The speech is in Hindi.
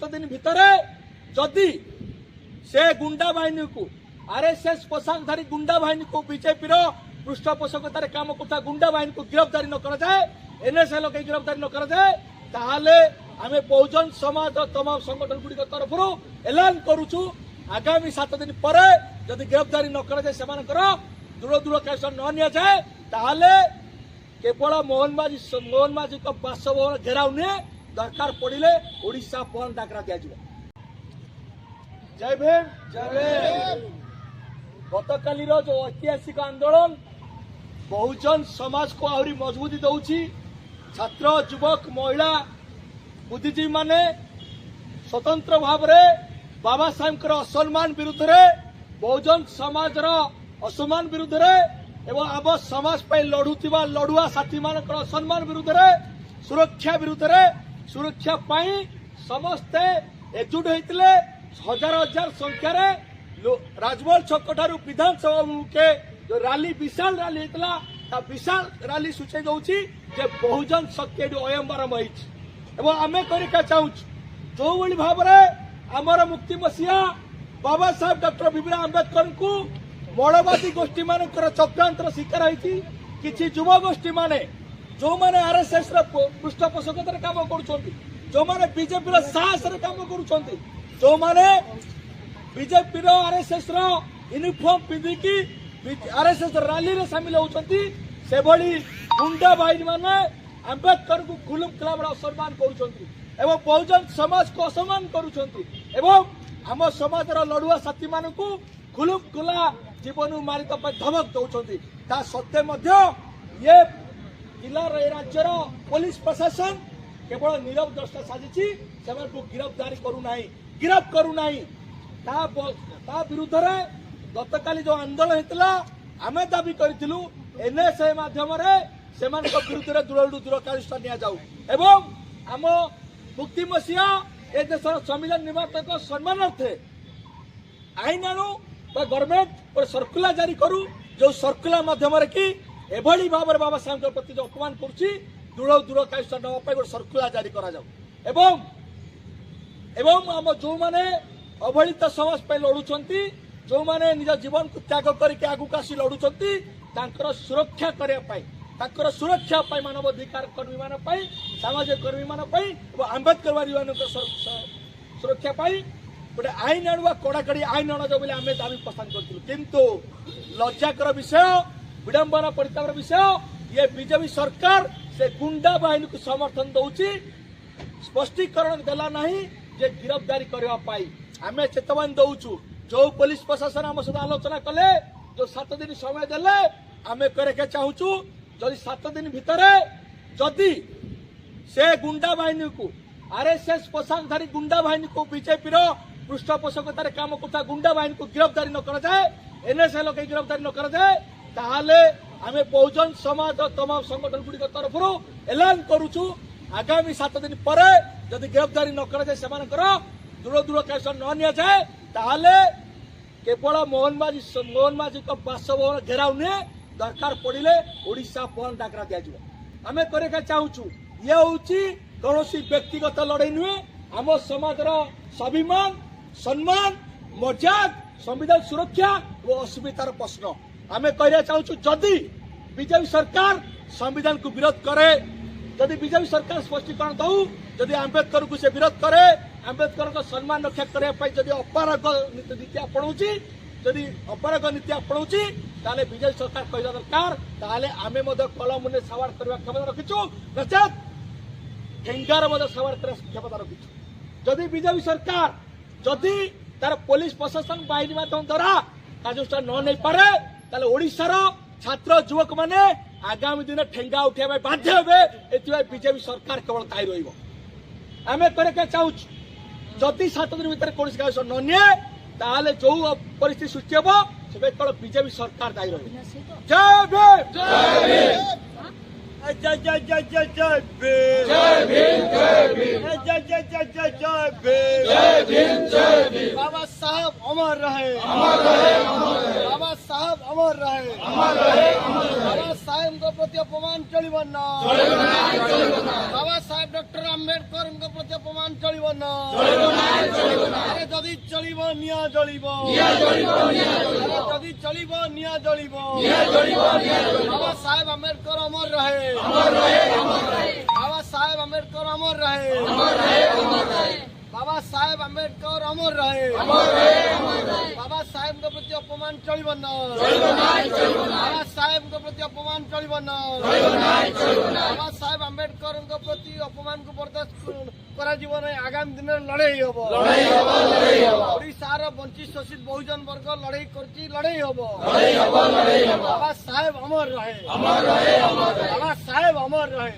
दिन भितर जदि से गुंडा बाहिनी को आरएसएस पोशाकधारी गुंडा बाहिनी को बीजेपी पृष्ठपोषकतार काम करता गुंडा बाहिनी को गिरफ्तारी न कर जाए एनएसएल के गिरफ्तारी न कर जाए ताहले आमे बहुजन समाज तमाम संगठन गुड़ी तरफ एलान करुचु आगामी 7 दिन पर जदि गिरफ्तारी न कर जाए दूर दूर कैसे न नि जाए ताहले केवल मोहन माझी बासभवन घेराव नुहे दरकार पड़े ओडिशा बंद डाकरा दिया जय भीम जय भीम। गतकाली जो ऐतिहासिक आंदोलन बहुजन समाज को आहरी मजबूती दौची छात्र युवक महिला बुद्धिजीवी माने स्वतंत्र भाव में बाबा साहेब असम्मान विरुद्ध बहुजन समाज असम्मान विरुद्ध एवं आम समाज लड़ुवा लड़ुआ साथी मान असम्मान विरुद्ध सुरक्षा विरुद्ध सुरक्षा समस्ते एकजुट होते हजार हजार संख्यार राजमहल छक ठारू विधानसभा के जो रैली विशाल रैली होता विशाल रैली सूचे दौची बहुजन शक्ति अयंबारंभ होती आम करके चाहूँ जो भाव में आमर मुक्ति मसीहा बाबा साहेब डॉक्टर भीमराव अंबेडकर को मौलवादी गोष्ठी मान चक्रांतर शिकार होती किसी युव गोष्ठी माने जो माने आरएसएस पृष्ठपोषकतार काम कर जो माने बीजेपी साहस काम कर जो माने बीजेपी आरएसएस यूनिफॉर्म पिंधिकी आरएसएस रैली रे शामिल होती से भली गुंडा बाहिनी माने अंबेडकर को खुलम खुला असम्मान कर बहुजन समाज को असम्मान कर समाज लड़ुआ साथी मान को खुलम खुला जीवन मारिक धमक दौरान ता सत्वे ये जिलार राज्यर पुलिस प्रशासन केवल नीरव द्रष्टा साजिची गिरफ्तारी गिरफ्त करूना विरुद्ध गतकाली जो आंदोलन होता आम दाबी करूँ एनएसए माध्यम से विरुद्ध दूर दूर कार्यानुष्ठान जाऊ आम मुक्ति मसीहा ए देश संविधान निर्माता सम्मानार्थे आईन आणु गवर्नमेंट गोटे सर्कुलर जारी करू जो सर्कुलर माध्यम कि एभली भाव में बाबा साहेब प्रति जो अपमान करुच्ची दूर दूर कार्यानुष्ठान नापी गोटे सर्कुलर जारी करा आम जो मैंने अवहेलित समाज लड़ुंट जो मैंने निज जीवन को त्याग करके आगू आसी लड़ुंट सुरक्षा करने सुरक्षा मानवाधिकार कर्मी मान सामाजिक कर्मी मान आंबेडकर मान सुरक्षा गोटे आईन आणुआ कड़ाकड़ी आईन अण बोले आम दाबी प्रस्थान करूँ किंतु लज्जाकर विषय विडंबना परितापर विषय ये बीजेपी सरकार से गुंडा बाहिनी को समर्थन दौची स्पष्टीकरण देला नहीं जे गिरफ्तारी करने आम चेतावनी दौचु जो पुलिस प्रशासन आम सहित आलोचना कले जो 7 दिन समय देले आम करके चाहूँ जदि 7 दिन भितर जदि से गुंडा बाहिनी को आरएसएस पोशाकधारी गुंडा बाहिनी को बीजेपी पृष्ठपोषकतार काम करता गुंडा बाहिनी को गिरफ्तारी न कर जाए एनएसएल के गिरफ्तारी न कर जाए ताहले आमे बहुजन समाज तमाम संगठन गुड़ी तरफ एलान करुचु आगामी 7 दिन पर जदि गिरफ्तारी न कर जाए दूर दूर कैसे न नि जाए ताहले केवल मोहन माझी बासभवन घेराव नुहे दरकार पड़े ओडिशा बंद डाकरा दिया आम करके चाहूँ ये हूँ कौन व्यक्तिगत लड़ाई नुहे आम समाज स्वाभिमान सम्मान मर्यादा संविधान सुरक्षा और असुविधार प्रश्न आम कहना चाहूँ जदि बीजेपी सरकार संविधान को विरोध करे जदि बीजेपी सरकार स्पष्टीकरण दऊ जदि आंबेडकर को से विरोध करे आंबेडकर को सम्मान रक्षा करने जदि अपराग नीति अपनाऊँगी जदि अपराग नीति अपनाऊँगी ताले बीजेपी सरकार कहना दरकार ताले आमे कलम ने सवार करने क्षमता रखीचु नचेत ठेंगार सवार करने क्षमता रखीचु जदि बीजेपी सरकार जदि तार पुलिस प्रशासन बाहिनी माध्यम द्वारा कार्यानुष्ठान न नहीं पारे ताले ओडिशार छात्र युवक माने आगामी दिन ठेंगा उठाइबा बाध्य हेबे एथिबा बीजेपी सरकार केवल ताई रहिबो आमे करके चाहूँ जदि 7 दिन भीतर कौन कार्यानुष्ठान न निए ताले जो परिस्थिति सृष्टि हेबो से केवल बीजेपी सरकार दायी रहिबो जय भीम जय भीम जय जय जय जय जय भीम जय भीम जय भीम जय जय जय जय जय भीम जय भीम जय भीम बाबा साहब अमर रहे बाबा साहब अमर रहे बाबा साहेब को प्रति अपमान चलिबो ना बाबा साहेब डॉक्टर अंबेडकर को प्रति अपमान चलिबो ना আরে যদি চলিব নিয়া জ্বলিব যদি চলিব নিয়া জ্বলিব বাবা সাহেব আম্বেদকর অমর রহে বাবা সাহেব আম্বেদকর অমর রহে बाबा साहेब आंबेडकर अमर रहे बाबा साहेब के प्रति अपमान चलिब ना बाबा साहेब के प्रति अपमान चलिब ना बाबा साहेब आंबेडकर के प्रति अपमान को बर्दाश्त करा जीवन आगामी दिन लड़ाई हम ओडिशार वंचित शोषित बहुजन वर्ग लड़ाई करछि लड़ाई हम बाबा साहेब अमर रहे बाबा साहेब अमर रहे।